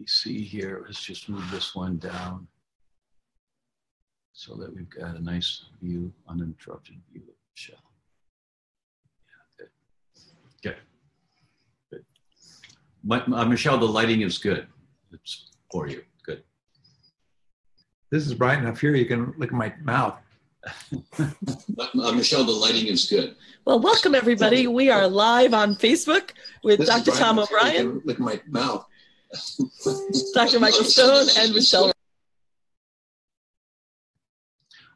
me see here. Let's just move this one down so that we've got a nice view, uninterrupted view of Michelle. Yeah, good. Good. Michelle, the lighting is good. It's for you. Good. This is bright enough here. You can look at my mouth. Michelle, the lighting is good. Well, welcome everybody. We are live on Facebook with Dr. Tom O'Brien, Look at my mouth. Dr. Michael Stone, and Michelle.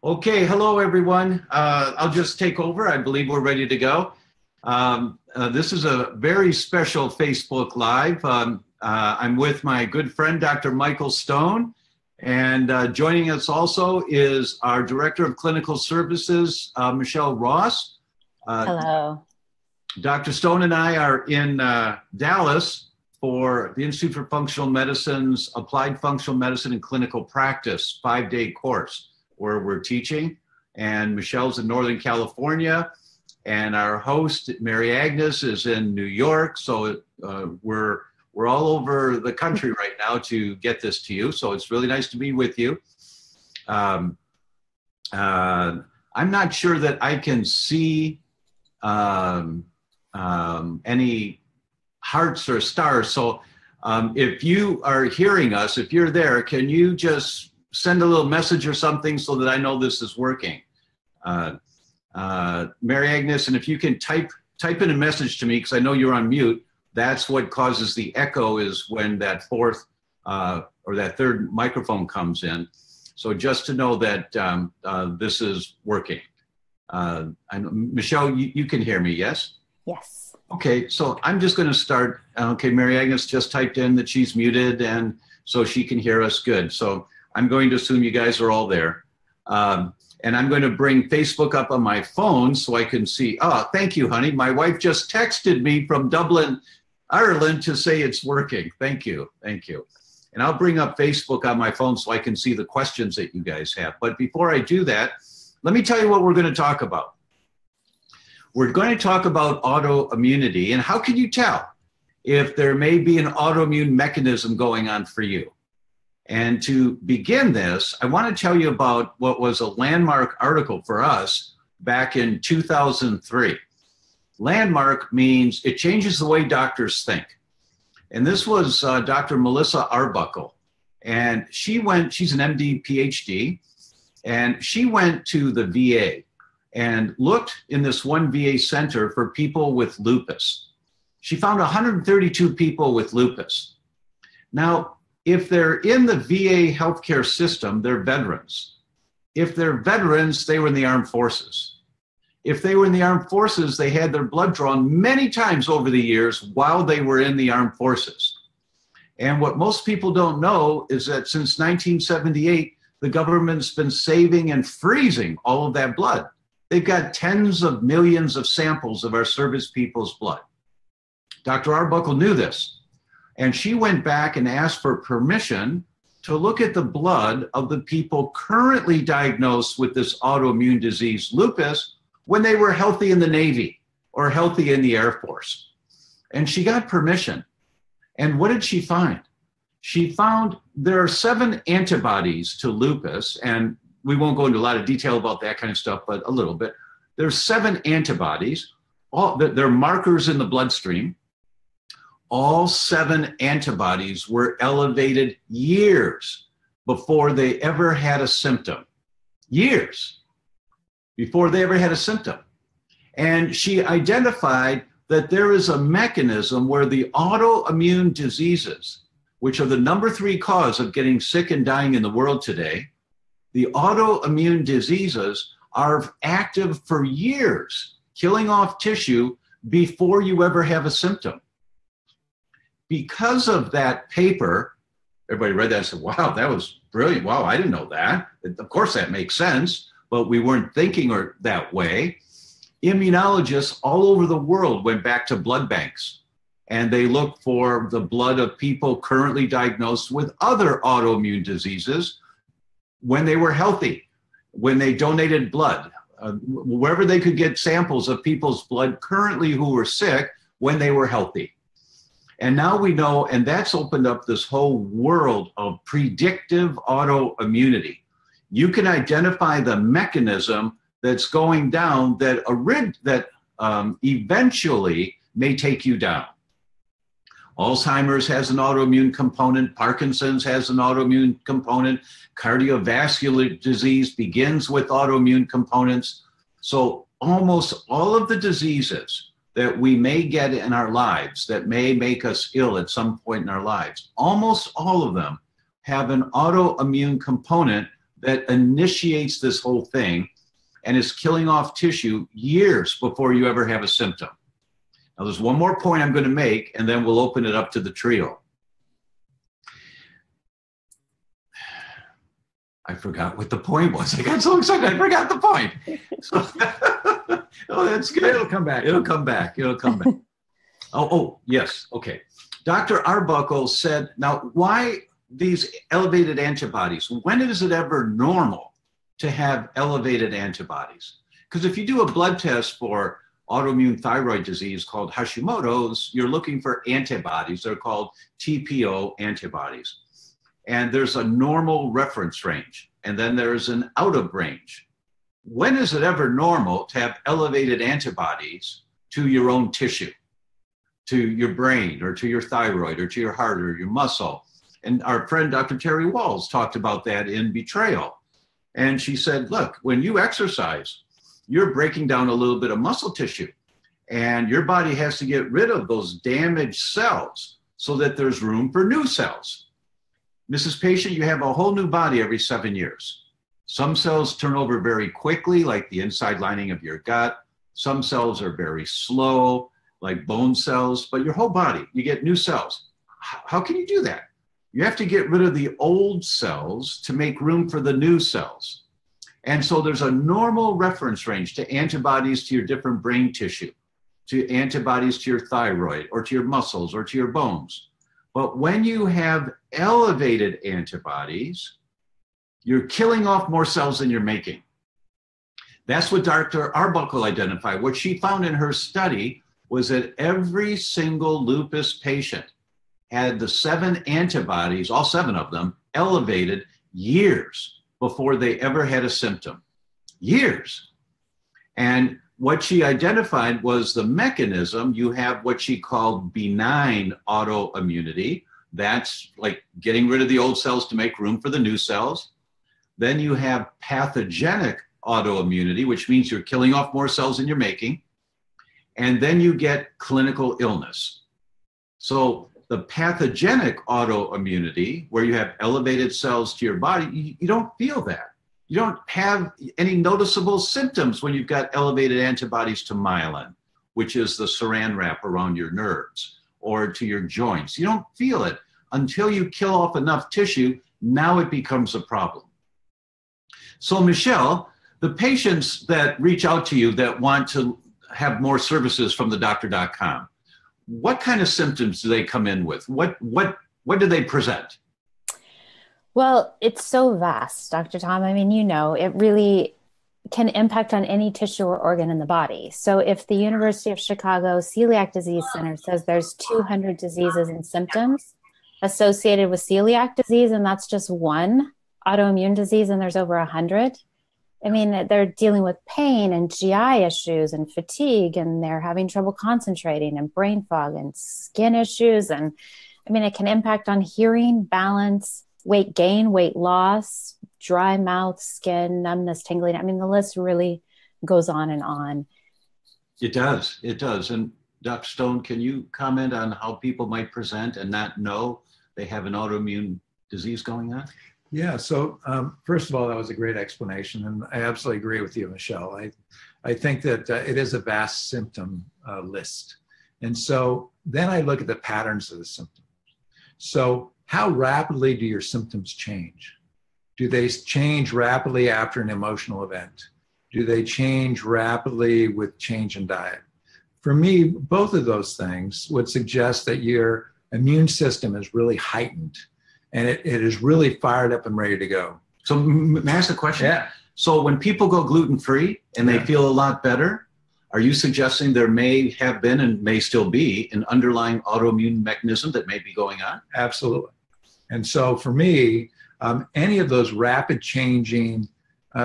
Okay, hello everyone. I'll just take over. I believe we're ready to go. This is a very special Facebook Live. I'm with my good friend, Dr. Michael Stone, and joining us also is our Director of Clinical Services, Michelle Ross. Hello. Dr. Stone and I are in Dallas for the Institute for Functional Medicine's Applied Functional Medicine and Clinical Practice 5-day course where we're teaching. And Michelle's in Northern California, and our host, Mary Agnes, is in New York. So we're all over the country right now to get this to you. So it's really nice to be with you. I'm not sure that I can see any hearts or stars. So if you are hearing us, if you're there, can you just send a little message or something so that I know this is working? Mary Agnes, and if you can type in a message to me, because I know you're on mute. That's what causes the echo, is when that fourth or that third microphone comes in. So just to know that this is working. Michelle, you can hear me, yes? Yes. Okay, so I'm just going to start. Okay, Mary Agnes just typed in that she's muted, and so she can hear us good. So I'm going to assume you guys are all there. And I'm going to bring Facebook up on my phone so I can see. Oh, thank you, honey. My wife just texted me from Dublin, Ireland to say it's working. Thank you. Thank you. And I'll bring up Facebook on my phone so I can see the questions that you guys have. But before I do that, let me tell you what we're going to talk about. We're going to talk about autoimmunity, and how can you tell if there may be an autoimmune mechanism going on for you? And to begin this, I want to tell you about what was a landmark article for us back in 2003. Landmark means it changes the way doctors think. And this was Dr. Melissa Arbuckle. And she's an MD, PhD, and she went to the VA and looked in this one VA center for people with lupus. She found 132 people with lupus. Now, if they're in the VA healthcare system, they're veterans. If they're veterans, they were in the armed forces. If they were in the armed forces, they had their blood drawn many times over the years while they were in the armed forces. And what most people don't know is that since 1978, the government's been saving and freezing all of that blood. They've got tens of millions of samples of our service people's blood. Dr. Arbuckle knew this, and she went back and asked for permission to look at the blood of the people currently diagnosed with this autoimmune disease, lupus, when they were healthy in the Navy or healthy in the Air Force. And she got permission. And what did she find? She found there are 7 antibodies to lupus, and we won't go into a lot of detail about that kind of stuff, but a little bit. There's 7 antibodies. They're markers in the bloodstream. All 7 antibodies were elevated years before they ever had a symptom. Years before they ever had a symptom. And she identified that there is a mechanism where the autoimmune diseases, which are the number 3 cause of getting sick and dying in the world today, the autoimmune diseases are active for years, killing off tissue before you ever have a symptom. Because of that paper, everybody read that and said, wow, that was brilliant. Wow, I didn't know that. Of course, that makes sense, but we weren't thinking that way. Immunologists all over the world went back to blood banks, and they looked for the blood of people currently diagnosed with other autoimmune diseases when they were healthy, when they donated blood, wherever they could get samples of people's blood currently who were sick when they were healthy. And now we know, and that's opened up this whole world of predictive autoimmunity. You can identify the mechanism that's going down that eventually may take you down. Alzheimer's has an autoimmune component. Parkinson's has an autoimmune component. Cardiovascular disease begins with autoimmune components. So almost all of the diseases that we may get in our lives that may make us ill at some point in our lives, almost all of them have an autoimmune component that initiates this whole thing and is killing off tissue years before you ever have a symptom. Now, there's one more point I'm going to make, and then we'll open it up to the trio. I forgot what the point was. I got so excited, I forgot the point. Oh, that's good. It'll come back. It'll come back. It'll come back. Oh, yes. Okay. Dr. Arbuckle said, now, why these elevated antibodies? When is it ever normal to have elevated antibodies? Because if you do a blood test for autoimmune thyroid disease called Hashimoto's, you're looking for antibodies. They're called TPO antibodies. And there's a normal reference range, and then there's an out of range. When is it ever normal to have elevated antibodies to your own tissue, to your brain, or to your thyroid, or to your heart, or your muscle? And our friend Dr. Terry Walls talked about that in Betrayal. And she said, look, when you exercise, you're breaking down a little bit of muscle tissue, and your body has to get rid of those damaged cells so that there's room for new cells. Mrs. Patient, you have a whole new body every 7 years. Some cells turn over very quickly, like the inside lining of your gut. Some cells are very slow, like bone cells, but your whole body, you get new cells. How can you do that? You have to get rid of the old cells to make room for the new cells. And so there's a normal reference range to antibodies to your different brain tissue, to antibodies to your thyroid, or to your muscles, or to your bones. But when you have elevated antibodies, you're killing off more cells than you're making. That's what Dr. Arbuckle identified. What she found in her study was that every single lupus patient had the 7 antibodies, all 7 of them, elevated years before they ever had a symptom. Years. And what she identified was the mechanism. You have what she called benign autoimmunity. That's like getting rid of the old cells to make room for the new cells. Then you have pathogenic autoimmunity, which means you're killing off more cells than you're making. And then you get clinical illness. So the pathogenic autoimmunity, where you have elevated cells to your body, you don't feel that. You don't have any noticeable symptoms when you've got elevated antibodies to myelin, which is the saran wrap around your nerves, or to your joints. You don't feel it until you kill off enough tissue. Now it becomes a problem. So Michelle, the patients that reach out to you that want to have more services from thedoctor.com, what kind of symptoms do they come in with? What do they present? Well, it's so vast, Dr. Tom. I mean, it really can impact on any tissue or organ in the body. So if the University of Chicago Celiac Disease Center says there's 200 diseases and symptoms associated with celiac disease, and that's just one autoimmune disease, and there's over 100. I mean, they're dealing with pain and GI issues and fatigue, and they're having trouble concentrating and brain fog and skin issues. And I mean, it can impact on hearing, balance, weight gain, weight loss, dry mouth, skin, numbness, tingling. I mean, the list really goes on and on. It does. It does. And Dr. Stone, can you comment on how people might present and not know they have an autoimmune disease going on? Yeah, so first of all, that was a great explanation, and I absolutely agree with you, Michelle. I think that it is a vast symptom list. And so then I look at the patterns of the symptoms. So how rapidly do your symptoms change? Do they change rapidly after an emotional event? Do they change rapidly with change in diet? For me, both of those things would suggest that your immune system is really heightened, and it is really fired up and ready to go. So may I ask a question? Yeah. So when people go gluten-free and they feel a lot better, Are you suggesting there may have been and may still be an underlying autoimmune mechanism that may be going on? Absolutely. And so for me, any of those rapid changing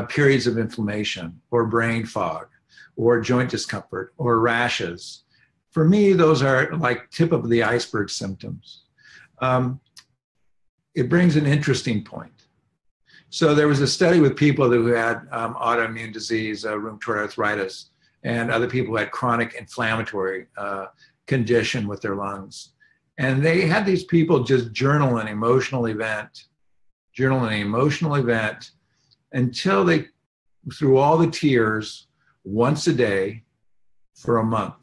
periods of inflammation or brain fog or joint discomfort or rashes, for me, those are like tip of the iceberg symptoms. It brings an interesting point. So there was a study with people who had autoimmune disease, rheumatoid arthritis, and other people who had chronic inflammatory condition with their lungs. And they had these people just journal an emotional event until they, through all the tears, once a day for a month.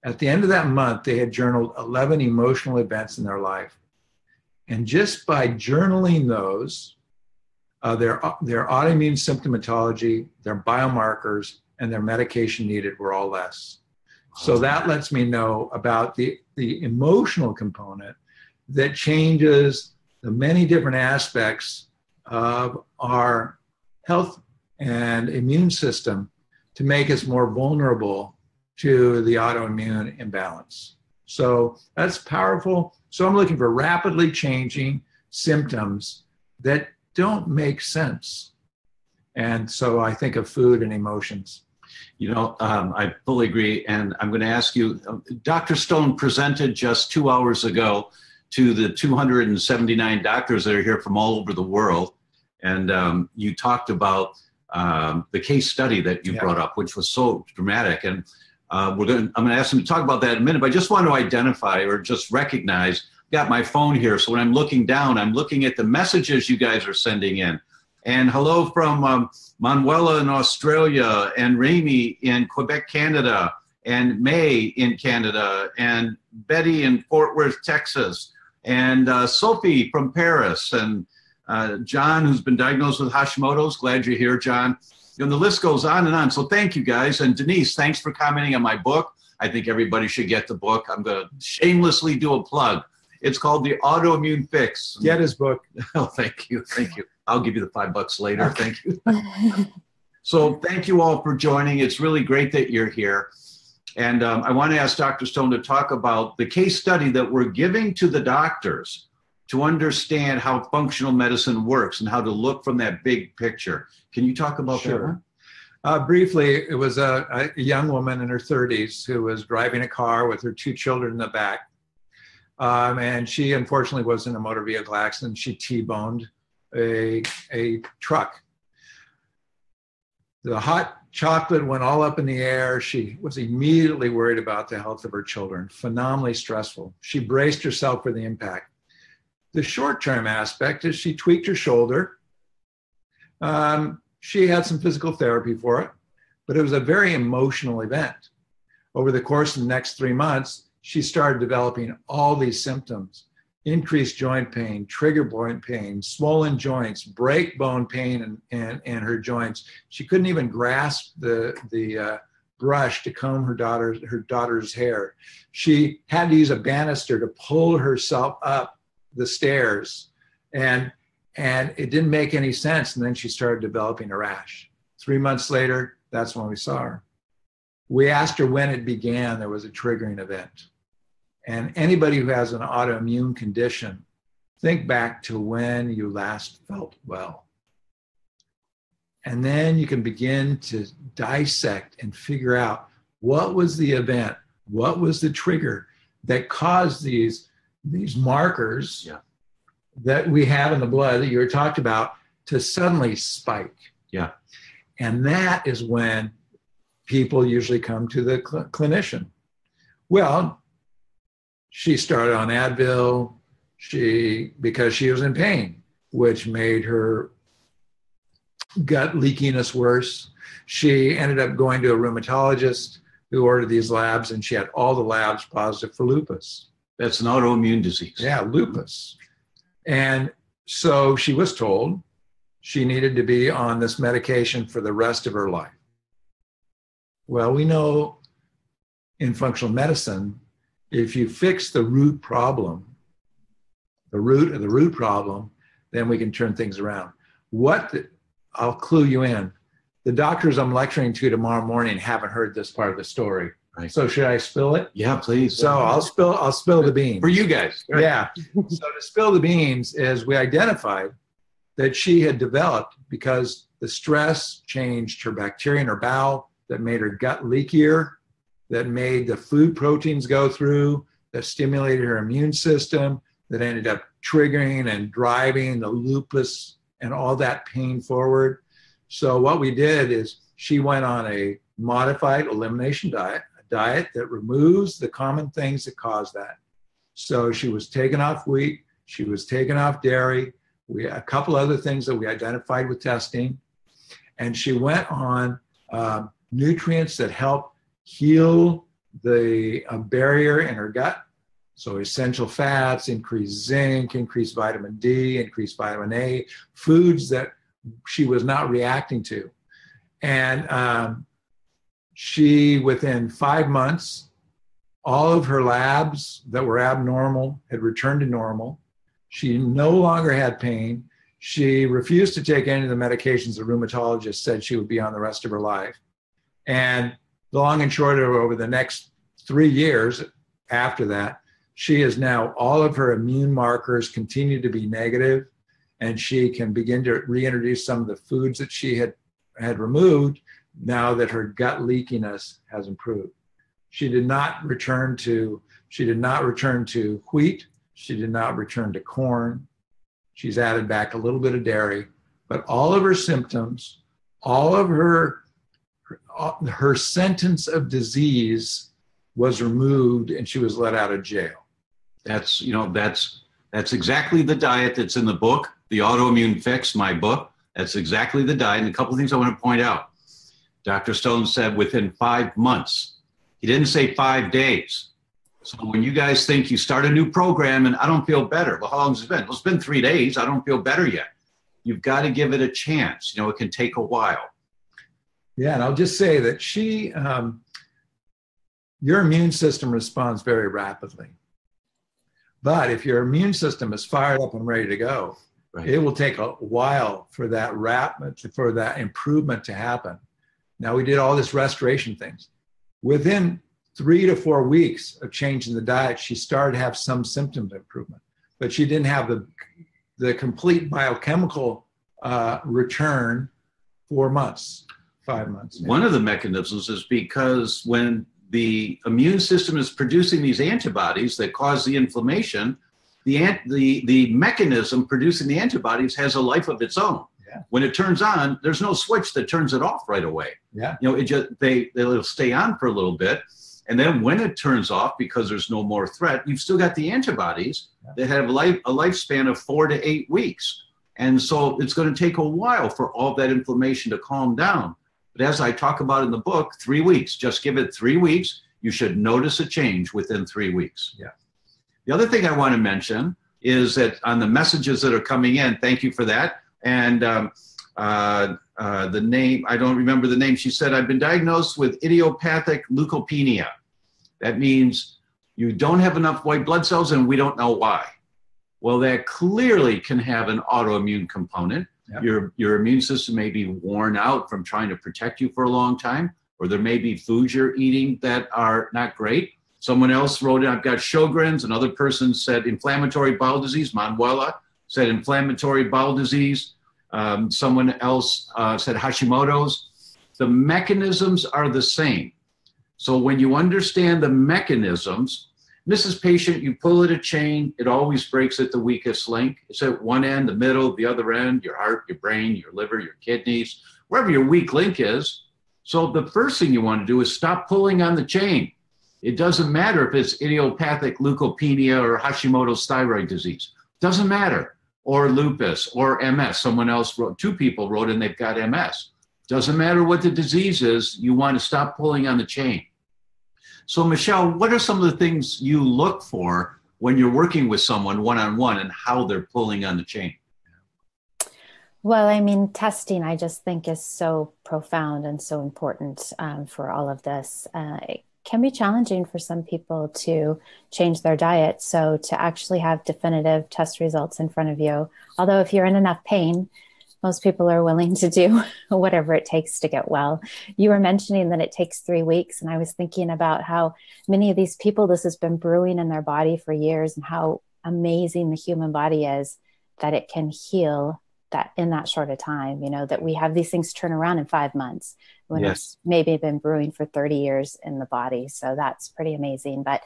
At the end of that month, they had journaled 11 emotional events in their life. And just by journaling those, their autoimmune symptomatology, their biomarkers, and their medication needed were all less. So that lets me know about the emotional component that changes the many different aspects of our health and immune system to make us more vulnerable to the autoimmune imbalance. So that's powerful. So I'm looking for rapidly changing symptoms that don't make sense. And so I think of food and emotions. You know, I fully agree. And I'm going to ask you, Dr. Stone presented just 2 hours ago to the 279 doctors that are here from all over the world. And you talked about the case study that you brought up, which was so dramatic. And I'm going to ask him to talk about that in a minute, but I just want to identify or just recognize, I've got my phone here. So when I'm looking down, I'm looking at the messages you guys are sending in. And hello from Manuela in Australia, and Ramy in Quebec, Canada, and May in Canada, and Betty in Fort Worth, Texas, and Sophie from Paris, and John, who's been diagnosed with Hashimoto's. Glad you're here, John. And the list goes on and on. So thank you, guys. And Denise, thanks for commenting on my book. I think everybody should get the book. I'm going to shamelessly do a plug. It's called The Autoimmune Fix. Get his book. Oh, thank you. Thank you. I'll give you the $5 later. Thank you. So thank you all for joining. It's really great that you're here. And I want to ask Dr. Stone to talk about the case study that we're giving to the doctors to understand how functional medicine works and how to look from that big picture. Can you talk about that one? Briefly, it was a young woman in her 30s who was driving a car with her 2 children in the back. And she unfortunately was in a motor vehicle accident. She T-boned a truck. The hot chocolate went all up in the air. She was immediately worried about the health of her children, phenomenally stressful. She braced herself for the impact. The short-term aspect is she tweaked her shoulder. She had some physical therapy for it, but it was a very emotional event. Over the course of the next 3 months, she started developing all these symptoms: increased joint pain, trigger point pain, swollen joints, break bone pain in her joints. She couldn't even grasp the brush to comb her daughter's hair. She had to use a banister to pull herself up the stairs, and it didn't make any sense. And then she started developing a rash. 3 months later, that's when we saw her. We asked her when it began. There was a triggering event. And anybody who has an autoimmune condition, think back to when you last felt well. And then you can begin to dissect and figure out what was the event, what was the trigger that caused these markers that we have in the blood that you were talked about to suddenly spike. Yeah. And that is when people usually come to the clinician. Well, she started on Advil because she was in pain, which made her gut leakiness worse. She ended up going to a rheumatologist who ordered these labs, and she had all the labs positive for lupus. That's an autoimmune disease. Yeah, lupus. And so she was told she needed to be on this medication for the rest of her life. Well, we know in functional medicine, if you fix the root problem, then we can turn things around. I'll clue you in. the doctors I'm lecturing to tomorrow morning haven't heard this part of the story. Right. So should I spill it? Yeah, please. So I'll spill the beans. For you guys. Right. Yeah. So to spill the beans is we identified that she had developed because the stress changed her bacteria in her bowel that made her gut leakier, that made the food proteins go through, that stimulated her immune system, that ended up triggering and driving the lupus and all that pain forward. So what we did is she went on a modified elimination diet, a diet that removes the common things that cause that. So she was taken off wheat, she was taken off dairy, a couple other things that we identified with testing, and she went on nutrients that help heal the barrier in her gut. So essential fats, increased zinc, increased vitamin D, increased vitamin A, foods that she was not reacting to. And she, within 5 months, all of her labs that were abnormal had returned to normal. She no longer had pain. She refused to take any of the medications the rheumatologist said she would be on the rest of her life. And the long and short of it, over the next 3 years after that, she is now, all of her immune markers continue to be negative, and she can begin to reintroduce some of the foods that she had removed now that her gut leakiness has improved. She did not return to wheat. She did not return to corn. She's added back a little bit of dairy, but all of her symptoms, all of her sentence of disease was removed, and she was let out of jail. That's exactly the diet that's in the book, The Autoimmune Fix, my book. That's exactly the diet. And a couple of things I want to point out. Dr. Stone said within 5 months. He didn't say 5 days. So when you guys think you start a new program and I don't feel better, well, how long has it been? Well, it's been 3 days. I don't feel better yet. You've got to give it a chance. It can take a while. Yeah, and I'll just say that your immune system responds very rapidly. But if your immune system is fired up and ready to go, right, it will take a while for that improvement to happen. Now, we did all this restoration things. Within 3 to 4 weeks of changing the diet, she started to have some symptoms improvement, but she didn't have the complete biochemical return 4 months, 5 months. One of the mechanisms is because when the immune system is producing these antibodies that cause the inflammation, the mechanism producing the antibodies has a life of its own. Yeah. When it turns on, there's no switch that turns it off right away. Yeah. They'll stay on for a little bit. And then when it turns off, because there's no more threat, you've still got the antibodies that have a lifespan of 4 to 8 weeks. And so it's going to take a while for all that inflammation to calm down. But as I talk about in the book, 3 weeks, just give it 3 weeks. You should notice a change within 3 weeks. Yeah. The other thing I want to mention is that on the messages that are coming in, thank you for that. And the name, I don't remember the name. She said, I've been diagnosed with idiopathic leukopenia. That means you don't have enough white blood cells and we don't know why. Well, that clearly can have an autoimmune component. Yep. Your immune system may be worn out from trying to protect you for a long time, or there may be foods you're eating that are not great. Someone else wrote in, I've got Sjogren's. Another person said inflammatory bowel disease. Manuela said inflammatory bowel disease. Someone else said Hashimoto's. The mechanisms are the same. So when you understand the mechanisms, Mrs. Patient, you pull at a chain, it always breaks at the weakest link. It's at one end, the middle, the other end, your heart, your brain, your liver, your kidneys, wherever your weak link is. So the first thing you want to do is stop pulling on the chain. It doesn't matter if it's idiopathic leukopenia or Hashimoto's thyroid disease. Doesn't matter. Or lupus or MS. Someone else wrote, 2 people wrote in they've got MS. Doesn't matter what the disease is, you want to stop pulling on the chain. So Michelle, what are some of the things you look for when you're working with someone one-on-one and how they're pulling on the chain? Well, I mean, testing, I just think is so profound and so important for all of this. It can be challenging for some people to change their diet. So to actually have definitive test results in front of you, although if you're in enough pain most people are willing to do whatever it takes to get well. You were mentioning that it takes 3 weeks, and I was thinking about how many of these people, this has been brewing in their body for years, and how amazing the human body is that it can heal that in that short of time, that we have these things turn around in 5 months when it's maybe been brewing for 30 years in the body. So that's pretty amazing. But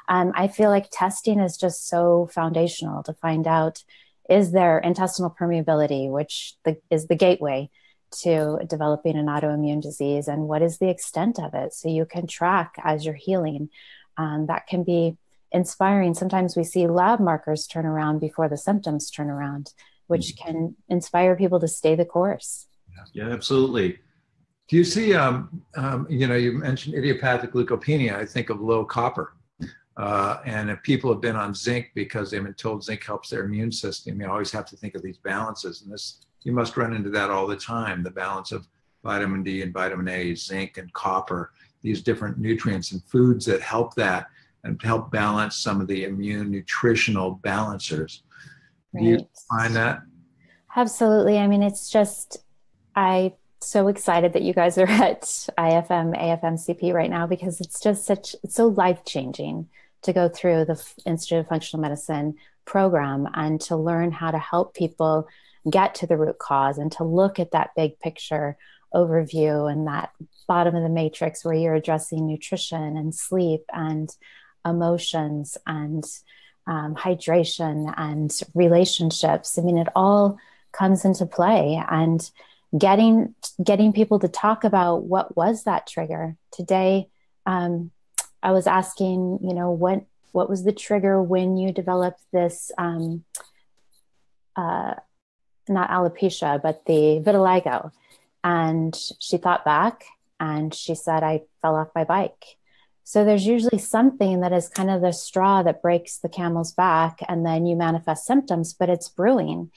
I feel like testing is just so foundational to find out, is there intestinal permeability, which is the gateway to developing an autoimmune disease, and what is the extent of it? So you can track as you're healing. That can be inspiring. Sometimes we see lab markers turn around before the symptoms turn around, which can inspire people to stay the course. Yeah, absolutely. Do you see, you mentioned idiopathic leukopenia, I think of low copper. And if people have been on zinc because they've been told zinc helps their immune system, you always have to think of these balances. And you must run into that all the time, the balance of vitamin D and vitamin A, zinc and copper, these different nutrients and foods that help that and help balance some of the immune nutritional balancers. Right. Do you find that? Absolutely. I mean, it's just, I'm so excited that you guys are at IFM, AFMCP right now, because it's just it's so life-changing to go through the Institute of Functional Medicine program and to learn how to help people get to the root cause and to look at that big picture overview and that bottom of the matrix where you're addressing nutrition and sleep and emotions and hydration and relationships. I mean, it all comes into play, and getting people to talk about what was that trigger. Today, I was asking, what was the trigger when you developed this, not alopecia, but the vitiligo. And she thought back and she said, I fell off my bike. So there's usually something that is kind of the straw that breaks the camel's back, and then you manifest symptoms, but it's brewing.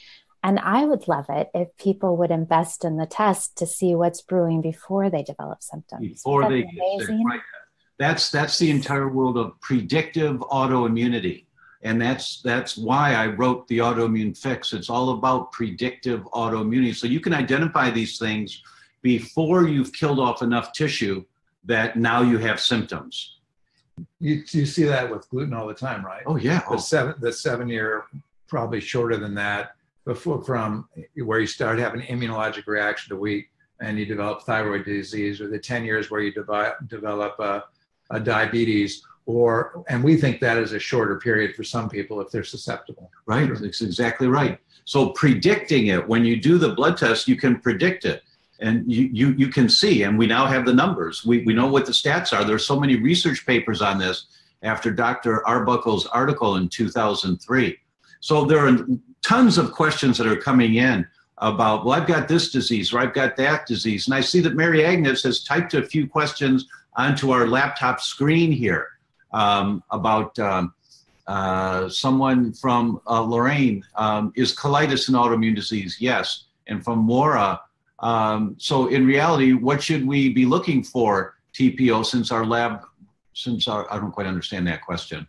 And I would love it if people would invest in the test to see what's brewing before they develop symptoms. Before they get sick, right. That's the entire world of predictive autoimmunity. And that's why I wrote the Autoimmune Fix. It's all about predictive autoimmunity. So you can identify these things before you've killed off enough tissue that now you have symptoms. You see that with gluten all the time, right? Oh yeah. The 7 year, probably shorter than that, before from where you start having immunologic reaction to wheat and you develop thyroid disease, or the 10 years where you develop a diabetes, and we think that is a shorter period for some people if they're susceptible. Right, that's exactly right. So predicting it, when you do the blood test, you can predict it. And you can see, and we now have the numbers. We know what the stats are. There's so many research papers on this after Dr. Arbuckle's article in 2003. So there are tons of questions that are coming in about, well, I've got this disease or I've got that disease. And I see that Mary Agnes has typed a few questions onto our laptop screen here about someone from Lorraine. Is colitis an autoimmune disease? Yes. And from Maura, so in reality, what should we be looking for, TPO, since I don't quite understand that question.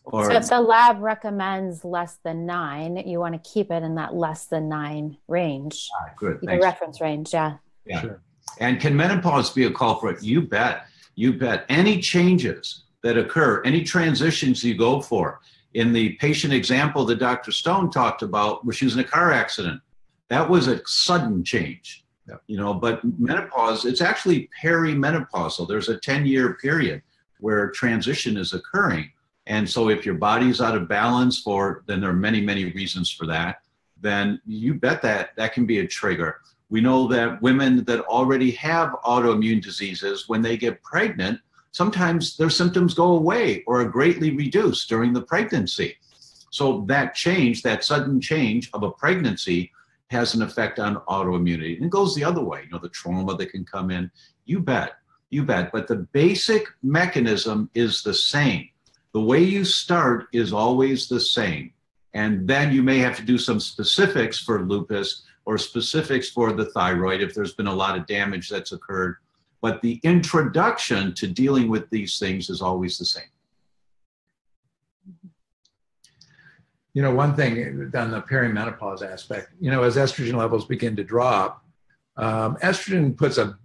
So if the lab recommends less than 9, you want to keep it in that less than 9 range. Good. The reference range, yeah. Yeah. Sure. And can menopause be a culprit? You bet. You bet. Any changes that occur, any transitions you go for. In the patient example that Dr. Stone talked about, where she was in a car accident, that was a sudden change. Yeah. But menopause, it's actually perimenopausal. There's a 10-year period where transition is occurring. And so if your body's out of balance then there are many, many reasons for that, then you bet that can be a trigger. We know that women that already have autoimmune diseases, when they get pregnant, sometimes their symptoms go away or are greatly reduced during the pregnancy. So that sudden change of a pregnancy has an effect on autoimmunity. And it goes the other way, the trauma that can come in. You bet. But the basic mechanism is the same. The way you start is always the same. And then you may have to do some specifics for lupus or specifics for the thyroid if there's been a lot of damage that's occurred. But the introduction to dealing with these things is always the same. One thing on the perimenopause aspect, as estrogen levels begin to drop, estrogen puts a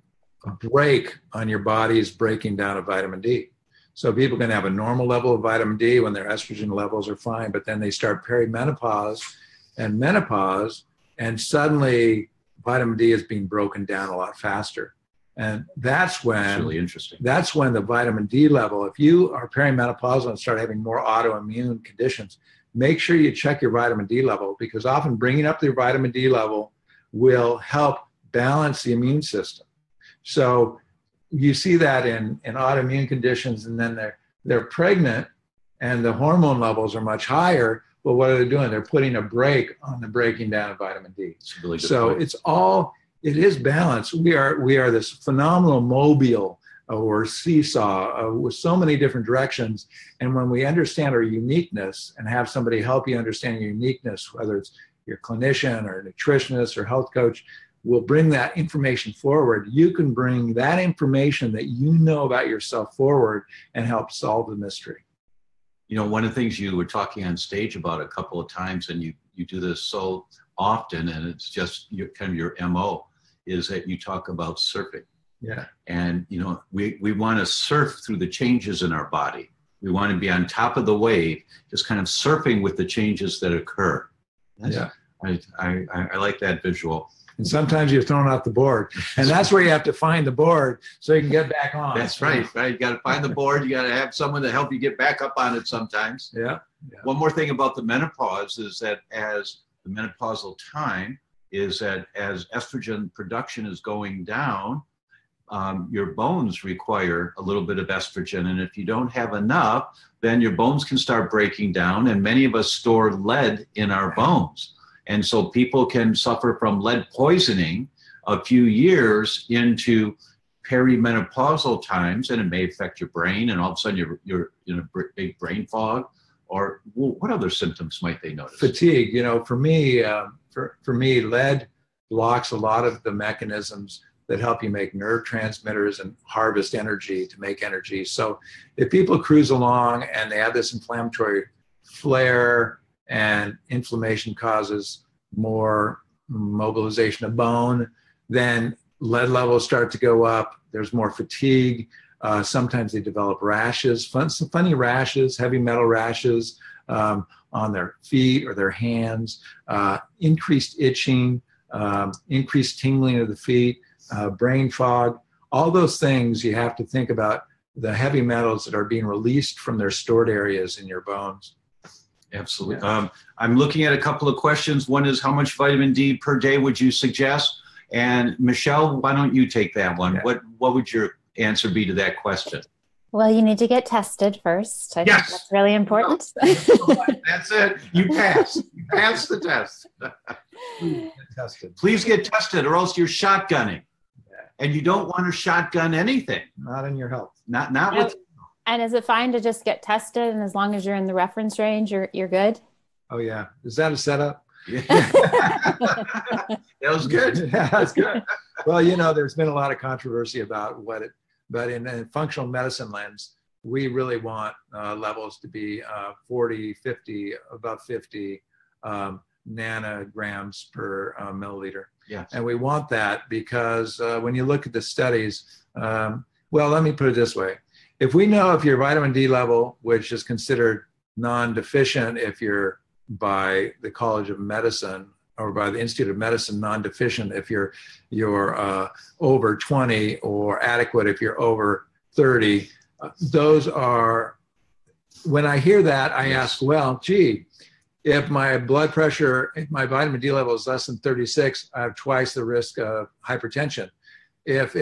brake on your body's breaking down of vitamin D. So people can have a normal level of vitamin D when their estrogen levels are fine, but then they start perimenopause and menopause, and suddenly vitamin D is being broken down a lot faster. And that's really interesting. That's when the vitamin D level, if you are perimenopausal and start having more autoimmune conditions, make sure you check your vitamin D level, because often bringing up your vitamin D level will help balance the immune system. So you see that in autoimmune conditions, and then they're pregnant and the hormone levels are much higher. Well, what are they doing? They're putting a brake on the breaking down of vitamin D. Really good so point. It is balance. We are this phenomenal mobile or seesaw with so many different directions. And when we understand our uniqueness and have somebody help you understand your uniqueness, whether it's your clinician or nutritionist or health coach, will bring that information forward. You can bring that information that you know about yourself forward and help solve the mystery. One of the things you were talking on stage about a couple of times, and you do this so often, and it's just your MO, is that you talk about surfing. Yeah. And, we want to surf through the changes in our body. We want to be on top of the wave, just kind of surfing with the changes that occur. Yeah. I like that visual. And sometimes you're thrown off the board, and that's where you have to find the board so you can get back on. That's right. You got to find the board. You got to have someone to help you get back up on it sometimes. Yeah. One more thing about the menopause is that as the menopausal time is that as estrogen production is going down, your bones require a little bit of estrogen. And if you don't have enough, then your bones can start breaking down. And many of us store lead in our bones. And so people can suffer from lead poisoning a few years into perimenopausal times, and it may affect your brain, and all of a sudden you're in a big brain fog. Or what other symptoms might they notice? Fatigue. For me, lead blocks a lot of the mechanisms that help you make neurotransmitters and harvest energy to make energy. So if people cruise along and they have this inflammatory flare, and inflammation causes more mobilization of bone, then lead levels start to go up. There's more fatigue. Sometimes they develop rashes, some funny rashes, heavy metal rashes on their feet or their hands, increased itching, increased tingling of the feet, brain fog. All those things you have to think about the heavy metals that are being released from their stored areas in your bones. Absolutely. Yeah. I'm looking at a couple of questions. One is, how much vitamin D per day would you suggest? And Michelle, why don't you take that one? Yeah. What would your answer be to that question? Well, you need to get tested first. I think that's really important. That's it. You passed. You passed the test. Please get tested, or else you're shotgunning. Yeah. And you don't want to shotgun anything. Not in your health. Not with. And is it fine to just get tested, and as long as you're in the reference range, you're good? Oh yeah. Is that a setup? Yeah. That was good. Yeah, that's good. Well, there's been a lot of controversy about but in a functional medicine lens, we really want levels to be 40, 50, above 50 nanograms per milliliter. Yes. And we want that because when you look at the studies, well, let me put it this way. If we know if your vitamin D level, which is considered non-deficient if you're by the College of Medicine or by the Institute of Medicine, non-deficient if you're over 20, or adequate if you're over 30, those are, when I hear that, I ask, well, gee, if my blood pressure, if my vitamin D level is less than 36, I have twice the risk of hypertension. If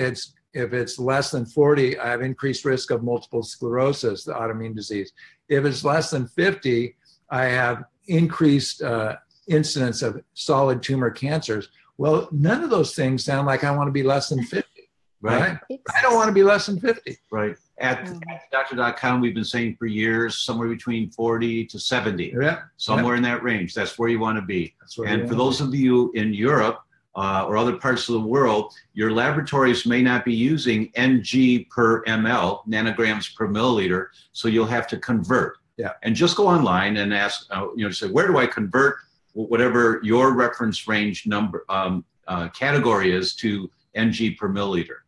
it's less than 40, I have increased risk of multiple sclerosis, the autoimmune disease. If it's less than 50, I have increased incidence of solid tumor cancers. Well, none of those things sound like I want to be less than 50, right? I don't want to be less than 50. Right. At doctor.com, we've been saying for years, somewhere between 40 to 70, somewhere in that range. That's where you want to be. And for those of you in Europe, or other parts of the world, your laboratories may not be using ng per ml, nanograms per milliliter, so you'll have to convert. Yeah. And just go online and ask, say, where do I convert whatever your reference range number category is to ng per milliliter?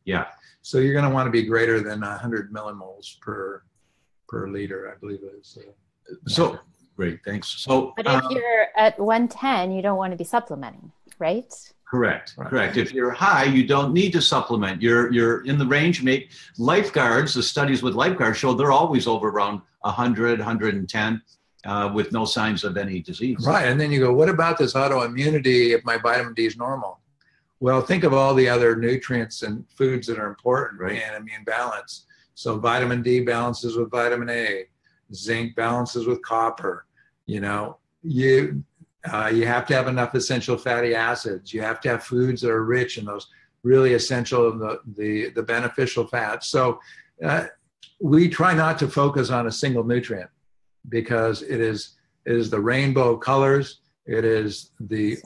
Yeah. So you're going to want to be greater than 100 millimoles per liter, I believe it is. So great, thanks. So, but if you're at 110, you don't want to be supplementing, right? Correct. If you're high, you don't need to supplement. You're in the range. Lifeguards, the studies with lifeguards show they're always over around 100, 110 with no signs of any disease. Right. And then you go, what about this autoimmunity if my vitamin D is normal? Well, think of all the other nutrients and foods that are important in immune balance. So vitamin D balances with vitamin A, zinc balances with copper. You have to have enough essential fatty acids. You have to have foods that are rich in those really essential, the beneficial fats. So we try not to focus on a single nutrient because it is the rainbow of colors. It is the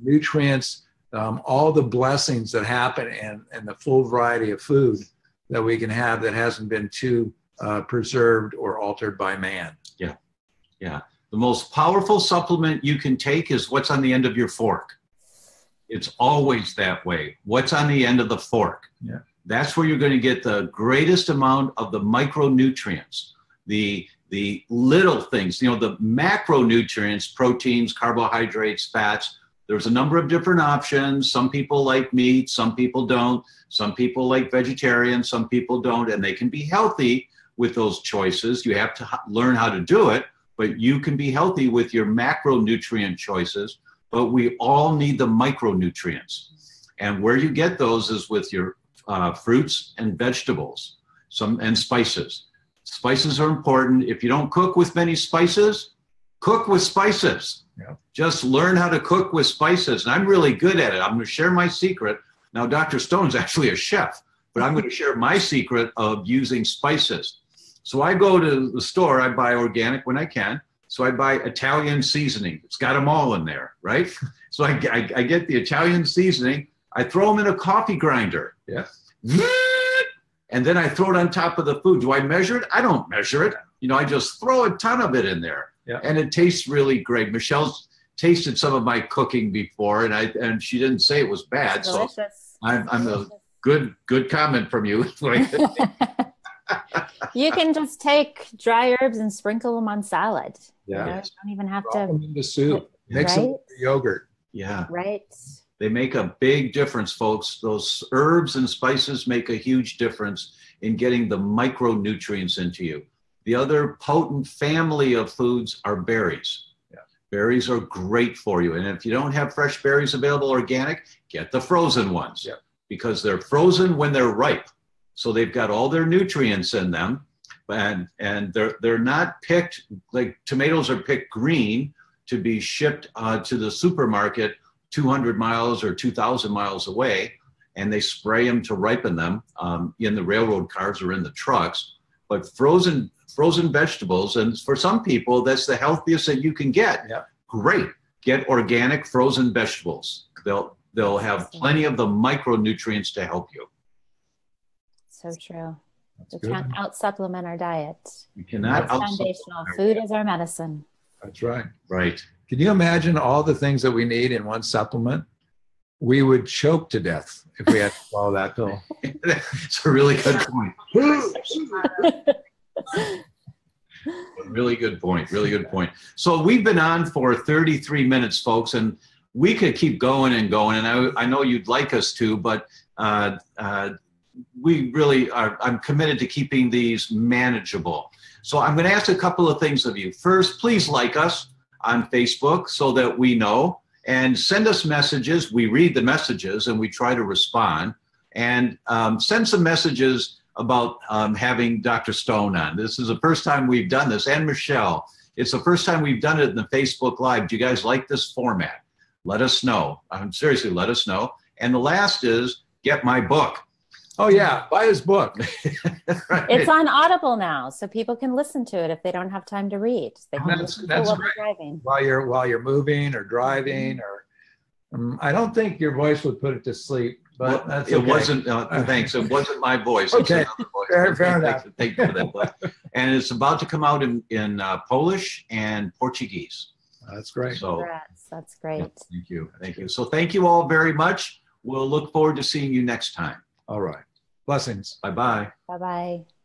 nutrients, all the blessings that happen in the full variety of food that we can have that hasn't been too preserved or altered by man. Yeah. The most powerful supplement you can take is what's on the end of your fork. It's always that way. What's on the end of the fork? Yeah. That's where you're going to get the greatest amount of the micronutrients, the little things, the macronutrients, proteins, carbohydrates, fats. There's a number of different options. Some people like meat, some people don't. Some people like vegetarian, some people don't, and they can be healthy with those choices. You have to learn how to do it, but you can be healthy with your macronutrient choices, but we all need the micronutrients. And where you get those is with your fruits and vegetables, and spices. Spices are important. If you don't cook with many spices, cook with spices. Yeah. Just learn how to cook with spices. And I'm really good at it. I'm going to share my secret. Now, Dr. Stone's actually a chef, but I'm going to share my secret of using spices. So I go to the store, I buy organic when I can. So I buy Italian seasoning. It's got them all in there, right? So I get the Italian seasoning. I throw them in a coffee grinder. Yeah. And then I throw it on top of the food. Do I measure it? I don't measure it. I just throw a ton of it in there. Yeah. And it tastes really great. Michelle's tasted some of my cooking before, and she didn't say it was bad. Delicious. So I'm a good comment from you. You can just take dry herbs and sprinkle them on salad. Yeah. You don't even have Throw them into soup. Mix them with yogurt. Yeah. Right. They make a big difference, folks. Those herbs and spices make a huge difference in getting the micronutrients into you. The other potent family of foods are berries. Yeah. Berries are great for you. And if you don't have fresh berries available organic, get the frozen ones. Yeah. Because they're frozen when they're ripe. So they've got all their nutrients in them. And they're not picked, like tomatoes are picked green to be shipped to the supermarket 200 miles or 2,000 miles away. And they spray them to ripen them in the railroad cars or in the trucks. But frozen vegetables, and for some people, that's the healthiest that you can get. Yeah. Great. Get organic frozen vegetables. They'll have plenty of the micronutrients to help you. So true. That's We can't out-supplement our diet. You cannot That's foundational. out-supplement. Food is our medicine. That's right. Right. Can you imagine all the things that we need in one supplement? We would choke to death if we had to swallow that pill. It's a really good point. Really good point. Really good point. So we've been on for 33 minutes, folks, and we could keep going and going. And I know you'd like us to, but we really are. I'm committed to keeping these manageable. So I'm going to ask a couple of things of you. First, please like us on Facebook so that we know, and send us messages. We read the messages and we try to respond, and send some messages about having Dr. Stone on. This is the first time we've done this, and Michelle. It's the first time we've done it in the Facebook Live. Do you guys like this format? Let us know. Seriously, let us know. And the last is get my book. Oh yeah, buy his book. Right. It's on Audible now, so people can listen to it if they don't have time to read. They can listen to it while they're driving. While you're moving or driving, or I don't think your voice would put it to sleep but Well, that's it okay. wasn't. Thanks. It wasn't my voice. It's Okay. another voice. Fair enough. Thank you for that. And it's about to come out in Polish and Portuguese. That's great. So Congrats. That's great. thank you. Thank you. So thank you all very much. We'll look forward to seeing you next time. All right. Blessings. Bye bye. Bye bye.